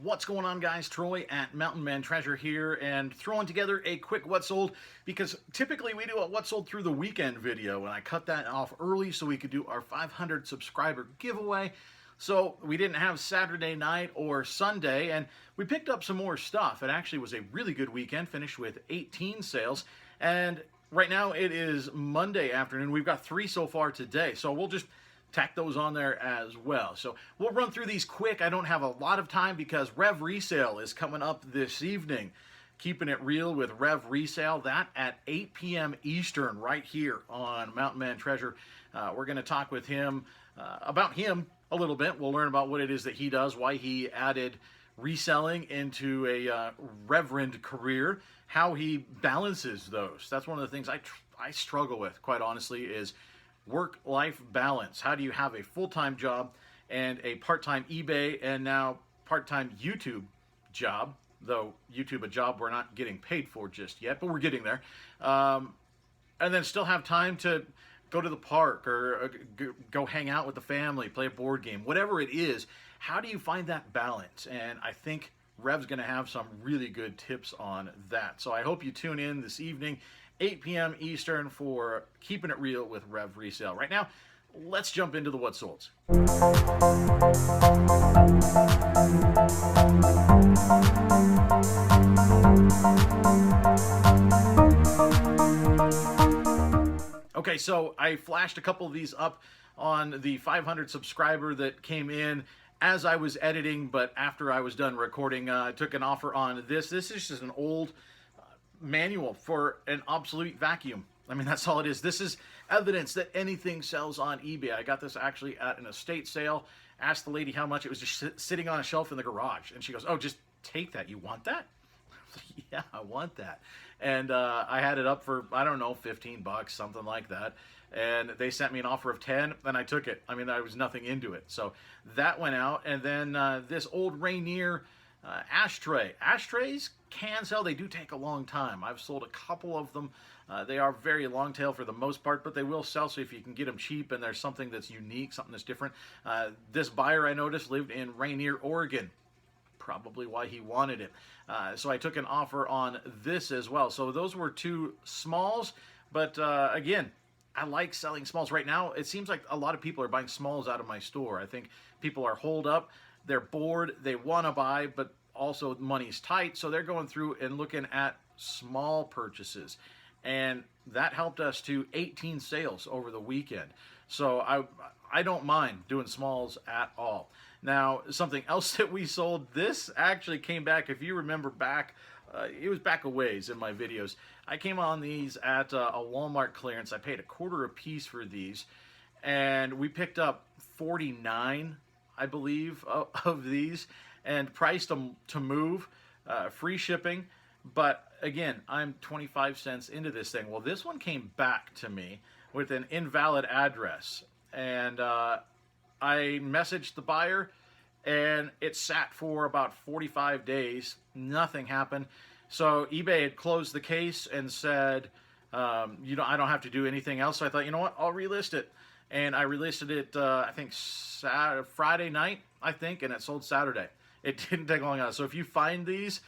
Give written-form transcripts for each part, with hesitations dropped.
What's going on, guys? Troy at Mountain Man Treasure here, and throwing together a quick what sold, because typically we do a what sold through the weekend video, and I cut that off early so we could do our 500 subscriber giveaway. So we didn't have Saturday night or Sunday, and we picked up some more stuff. It actually was a really good weekend, finished with 18 sales, and right now it is Monday afternoon. We've got 3 so far today, so we'll just tack those on there as well. So we'll run through these quick. I don't have a lot of time because Rev Resale is coming up this evening. Keeping it real with Rev Resale, that at 8 p.m. Eastern right here on Mountain Man Treasure. We're going to talk with him about him a little bit. We'll learn about what it is that he does, why he added reselling into a reverend career, how he balances those. That's one of the things I struggle with, quite honestly, is work-life balance. How do you have a full-time job and a part-time eBay and now part-time YouTube job, though YouTube a job we're not getting paid for just yet, but we're getting there, and then still have time to go to the park or go hang out with the family, play a board game, whatever it is. How do you find that balance? And I think Rev's going to have some really good tips on that. So I hope you tune in this evening, 8 p.m. Eastern, for Keeping It Real with Rev Resale. Right now, let's jump into the what solds. Okay, so I flashed a couple of these up on the 500 subscriber that came in as I was editing, but after I was done recording, I took an offer on this. This is just an old manual for an obsolete vacuum. I mean, that's all it is. This is evidence that anything sells on eBay. I got this actually at an estate sale. Asked the lady how much. It was just sitting on a shelf in the garage. And she goes, "Oh, just take that. You want that?" I was like, "Yeah, I want that." And I had it up for, I don't know, 15 bucks, something like that. And they sent me an offer of 10, and I took it. I mean, there was nothing into it. So that went out. And then this old Rainier ashtray. Ashtrays can sell. They do take a long time. I've sold a couple of them. They are very long tail for the most part, but they will sell. So if you can get them cheap and there's something that's unique, something that's different. This buyer, I noticed, lived in Rainier, Oregon. Probably why he wanted it. So I took an offer on this as well. So those were 2 smalls, but again, I like selling smalls. Right now, it seems like a lot of people are buying smalls out of my store. I think people are holed up, they're bored, they want to buy, but also money's tight, so they're going through and looking at small purchases. And that helped us to 18 sales over the weekend. So I don't mind doing smalls at all. Now, something else that we sold, this actually came back, if you remember back, it was back a ways in my videos. I came on these at a Walmart clearance. I paid $0.25 a piece for these, and we picked up 49, I believe, of these, and priced them to move, free shipping. But again, I'm 25 cents into this thing. Well, this one came back to me with an invalid address, and I messaged the buyer, and it sat for about 45 days. Nothing happened. So eBay had closed the case and said, I don't have to do anything else. So I thought, you know what, I'll relist it. And I relisted it, I think, Friday night, I think, and it sold Saturday. It didn't take long enough. So if you find these,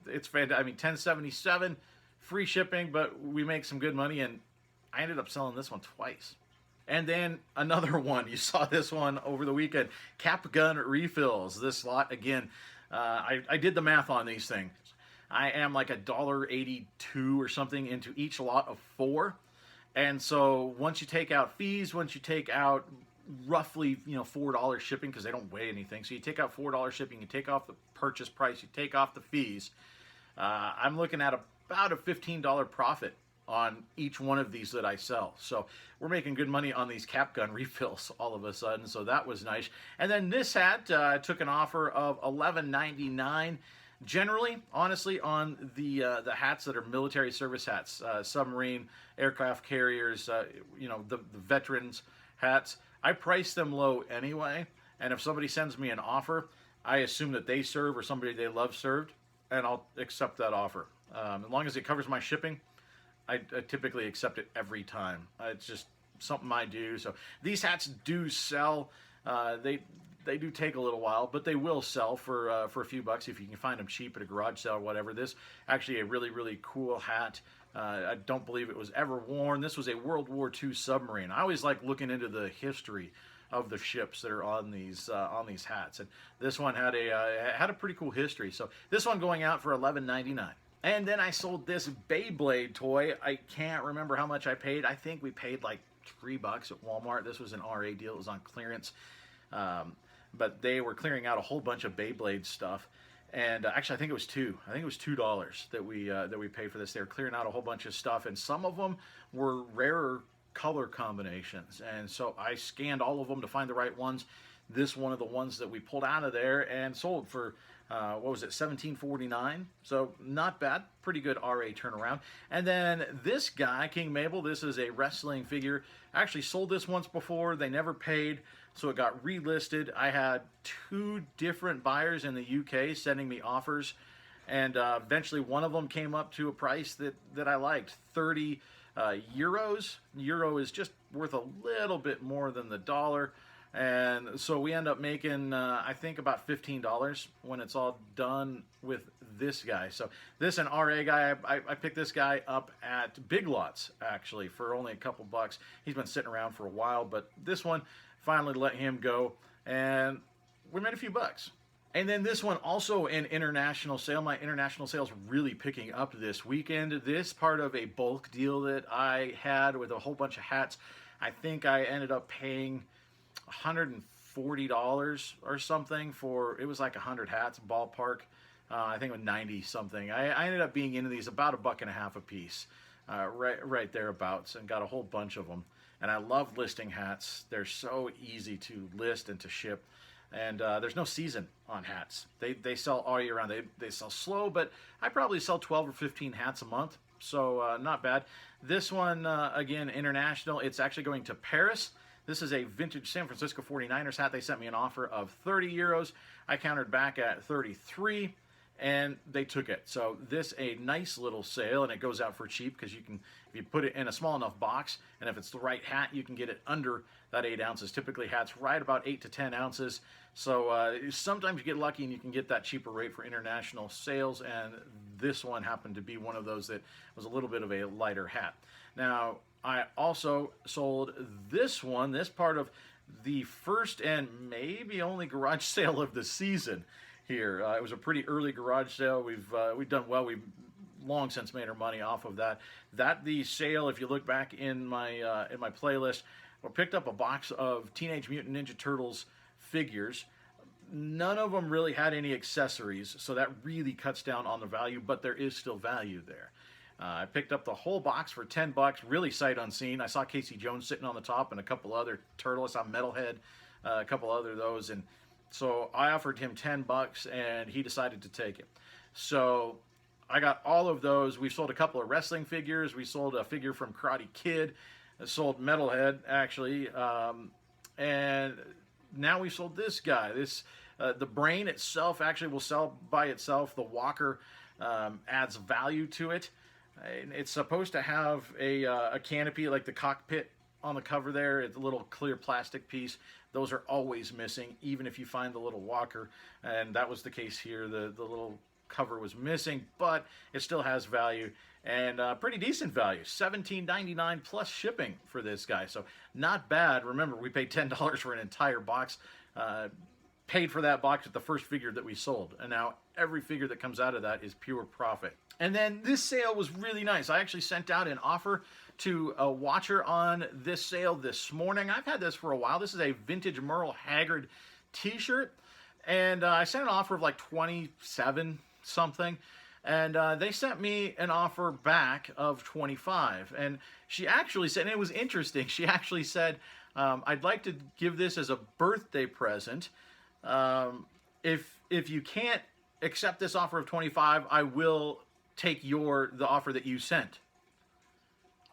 it's fantastic. I mean, $10.77, free shipping, but we make some good money, and I ended up selling this one twice. And then another one, you saw this one over the weekend, cap gun refills. This lot, again, I did the math on these things. I am like $1.82 or something into each lot of 4. And so once you take out fees, once you take out roughly, $4 shipping, because they don't weigh anything. So you take out $4 shipping, you take off the purchase price, you take off the fees. I'm looking at about a $15 profit on each one of these that I sell. So we're making good money on these cap gun refills all of a sudden. So that was nice. And then this hat took an offer of $11.99. Generally, honestly, on the hats that are military service hats, submarine, aircraft carriers, the veterans hats, I price them low anyway. And if somebody sends me an offer, I assume that they serve or somebody they love served, and I'll accept that offer. As long as it covers my shipping, I typically accept it every time. It's just something I do. So these hats do sell. they do take a little while, but they will sell for a few bucks if you can find them cheap at a garage sale or whatever. This actually a really, really cool hat. I don't believe it was ever worn. This was a World War II submarine. I always like looking into the history of the ships that are on these hats, and this one had a pretty cool history. So this one going out for $11.99. And then I sold this Beyblade toy. I can't remember how much I paid. I think we paid like $3 at Walmart. This was an RA deal. It was on clearance. But they were clearing out a whole bunch of Beyblade stuff, and actually I think it was $2 that we paid for this. They were clearing out a whole bunch of stuff, and some of them were rarer color combinations, and so I scanned all of them to find the right ones. This one of the ones that we pulled out of there and sold for what was it, $17.49? So not bad, pretty good RA turnaround. And then this guy, King Mabel, this is a wrestling figure. I actually sold this once before. They never paid, so it got relisted. I had 2 different buyers in the UK sending me offers, and eventually one of them came up to a price that I liked, 30 euros. Euro is just worth a little bit more than the dollar. And so we end up making, I think, about $15 when it's all done with this guy. So this an RA guy, I picked this guy up at Big Lots, actually, for only a couple bucks. He's been sitting around for a while, but this one, finally let him go, and we made a few bucks. And then this one, also an international sale. My international sale's really picking up this weekend. This part of a bulk deal that I had with a whole bunch of hats, I think I ended up paying $140 or something for, it was like 100 hats, ballpark. I think it was 90 something. I ended up being into these about $1.50 a piece, right thereabouts, and got a whole bunch of them. And I love listing hats. They're so easy to list and to ship. And there's no season on hats. They sell all year round. They sell slow, but I probably sell 12 or 15 hats a month, so not bad. This one, again, international. It's actually going to Paris. This is a vintage San Francisco 49ers hat. They sent me an offer of 30 euros. I countered back at 33, and they took it. So this a nice little sale, and it goes out for cheap because you can, if you put it in a small enough box, and if it's the right hat, you can get it under that 8 ounces. Typically hats right about 8 to 10 ounces. So sometimes you get lucky and you can get that cheaper rate for international sales, and this one happened to be one of those that was a little bit of a lighter hat. Now, I also sold this one, this part of the first and maybe only garage sale of the season here. It was a pretty early garage sale. We've done well. We've long since made our money off of that. The sale, if you look back in my playlist, I picked up a box of Teenage Mutant Ninja Turtles figures. None of them really had any accessories, so that really cuts down on the value, but there is still value there. I picked up the whole box for $10, really sight unseen. I saw Casey Jones sitting on the top and a couple other turtles. I saw Metalhead, a couple other of those, and so I offered him $10, and he decided to take it. So I got all of those. We sold a couple of wrestling figures. We sold a figure from Karate Kid. I sold Metalhead, actually, and now we sold this guy. The brain itself actually will sell by itself. The walker adds value to it. It's supposed to have a canopy like the cockpit on the cover there. It's a little clear plastic piece. Those are always missing, even if you find the little walker, and that was the case here. The little cover was missing, but it still has value, and pretty decent value. $17.99 plus shipping for this guy, so not bad. Remember, we paid $10 for an entire box. Paid for that box with the first figure that we sold, and now every figure that comes out of that is pure profit. And then this sale was really nice. I actually sent out an offer to a watcher on this sale this morning. I've had this for a while. This is a vintage Merle Haggard t-shirt, and I sent an offer of like 27 something, and they sent me an offer back of 25. And she actually said, and it was interesting, she actually said, I'd like to give this as a birthday present. If you can't accept this offer of 25, I will take the offer that you sent.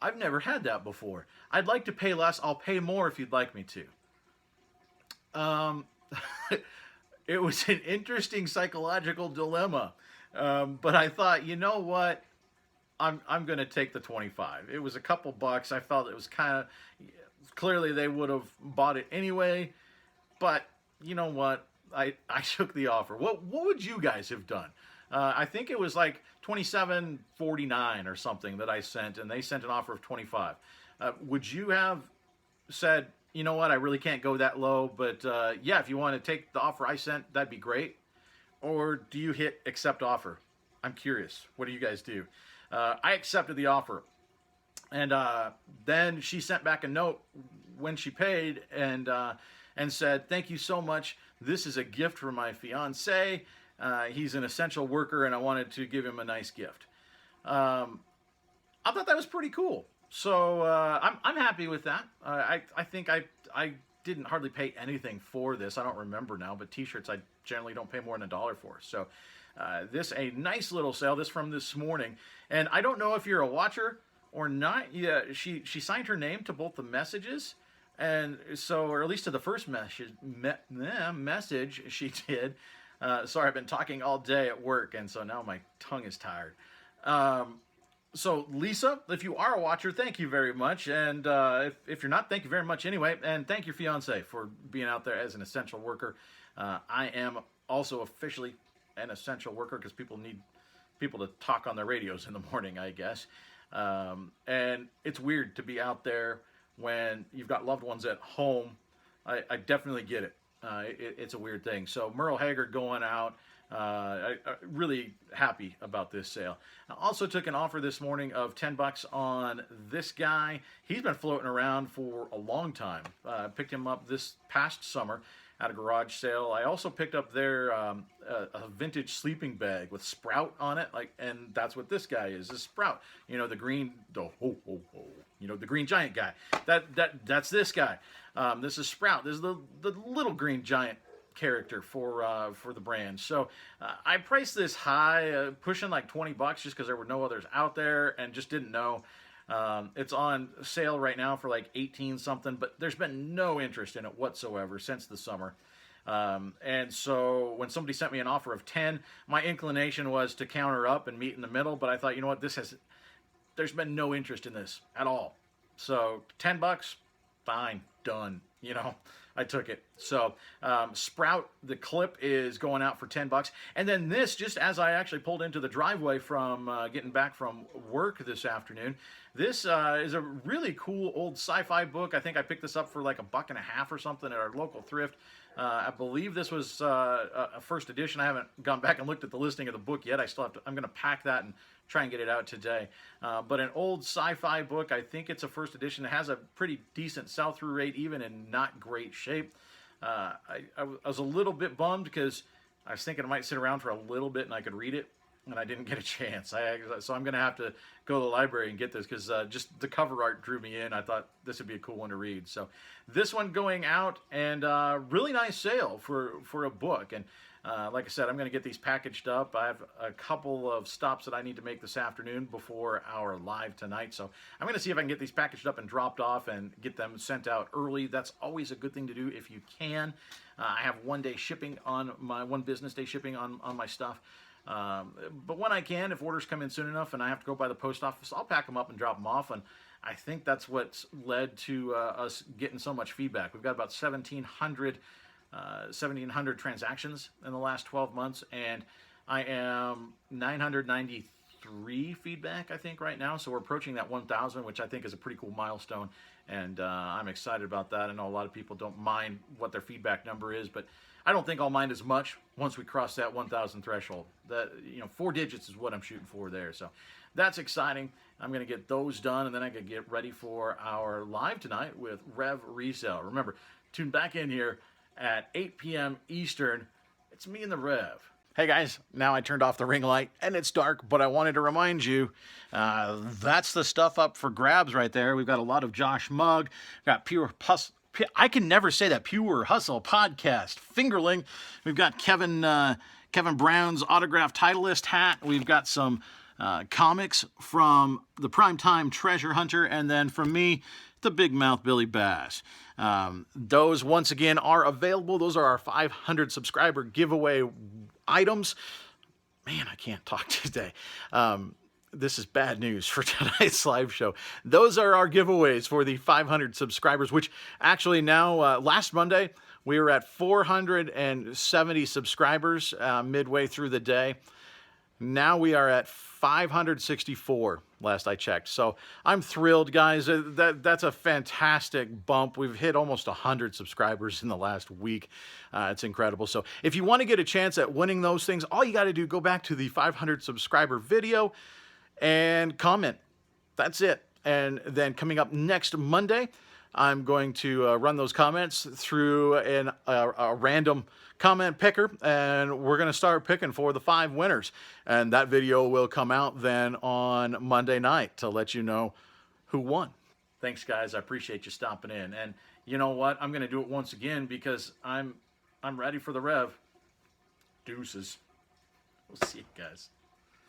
I've never had that before. I'd like to pay less. I'll pay more if you'd like me to. It was an interesting psychological dilemma. But I thought, you know what? I'm going to take the 25. It was a couple bucks. I felt it was kind of, clearly they would have bought it anyway, but you know what? I took the offer. What would you guys have done? I think it was like $27.49 or something that I sent, and they sent an offer of 25. Would you have said, you know what, I really can't go that low, but yeah, if you want to take the offer I sent, that'd be great? Or do you hit accept offer? I'm curious. What do you guys do? I accepted the offer. And then she sent back a note when she paid and said, thank you so much. This is a gift for my fiance. He's an essential worker, and I wanted to give him a nice gift. I thought that was pretty cool. So I'm happy with that. I think I didn't hardly pay anything for this. I don't remember now, but t-shirts I generally don't pay more than $1 for. So this a nice little sale. This from this morning. And I don't know if you're a watcher or not. Yeah, she signed her name to both the messages. And so, or at least to the first message she did. Sorry, I've been talking all day at work, and so now my tongue is tired. So, Lisa, if you are a watcher, thank you very much. And if you're not, thank you very much anyway. And thank your fiance for being out there as an essential worker. I am also officially an essential worker because people need people to talk on their radios in the morning, I guess. And it's weird to be out there when you've got loved ones at home. I definitely get it. It's a weird thing. So Merle Haggard going out. I really happy about this sale. I also took an offer this morning of $10 on this guy. He's been floating around for a long time. Picked him up this past summer at a garage sale. I also picked up their a vintage sleeping bag with Sprout on it, and that's what this guy is. This Sprout, the green, the green giant guy. That's this guy. This is Sprout. This is the little green giant character for the brand. So I priced this high, pushing like $20 just because there were no others out there, and just didn't know. It's on sale right now for like 18 something, but there's been no interest in it whatsoever since the summer. And so when somebody sent me an offer of 10, my inclination was to counter up and meet in the middle, but I thought, you know what, there's been no interest in this at all. So $10, fine, done. I took it. So Sprout, the clip is going out for $10. And then this, just as I actually pulled into the driveway from getting back from work this afternoon, this is a really cool old sci-fi book. I think I picked this up for like $1.50 or something at our local thrift. I believe this was a first edition. I haven't gone back and looked at the listing of the book yet. I'm going to pack that and try and get it out today. But an old sci-fi book, I think it's a first edition. It has a pretty decent sell-through rate, even in not great shape. I was a little bit bummed because I was thinking I might sit around for a little bit and I could read it, and I didn't get a chance. So I'm going to have to go to the library and get this because just the cover art drew me in. I thought this would be a cool one to read. So this one going out, and really nice sale for a book. And like I said, I'm going to get these packaged up. I have a couple of stops that I need to make this afternoon before our live tonight. So I'm going to see if I can get these packaged up and dropped off and get them sent out early. That's always a good thing to do if you can. I have one business day shipping on my stuff. But when I can, if orders come in soon enough and I have to go by the post office, I'll pack them up and drop them off. And I think that's what's led to us getting so much feedback. We've got about 1,700 transactions in the last 12 months, and I am 993 feedback, I think, right now. So we're approaching that 1,000, which I think is a pretty cool milestone, and I'm excited about that. I know a lot of people don't mind what their feedback number is, but I don't think I'll mind as much once we cross that 1,000 threshold. That 4 digits is what I'm shooting for there. So that's exciting. I'm going to get those done, and then I can get ready for our live tonight with Rev Resale. Remember, tune back in here at 8 p.m. Eastern. It's me and the Rev. Hey guys, now I turned off the ring light and it's dark, but I wanted to remind you, that's the stuff up for grabs right there. We've got a lot of Josh Mugg, got I can never say that, Pure Hustle Podcast, Fingerling. We've got Kevin Brown's autographed Titleist hat. We've got some comics from the Primetime Treasure Hunter, and then from me, the Big Mouth Billy Bass. Those, once again, are available. Those are our 500 subscriber giveaway items. Man, I can't talk today. This is bad news for tonight's live show. Those are our giveaways for the 500 subscribers, which actually now, last Monday We were at 470 subscribers midway through the day. Now we are at 564 last I checked. So I'm thrilled, guys. That's a fantastic bump. We've hit almost 100 subscribers in the last week. It's incredible. So if you want to get a chance at winning those things, all you got to do, go back to the 500 subscriber video and comment. That's it. And then coming up next Monday, I'm going to run those comments through a random comment picker, and we're going to start picking for the 5 winners. And that video will come out then on Monday night to let you know who won. Thanks, guys. I appreciate you stopping in. And you know what? I'm going to do it once again because I'm ready for the rev. Deuces. We'll see you guys.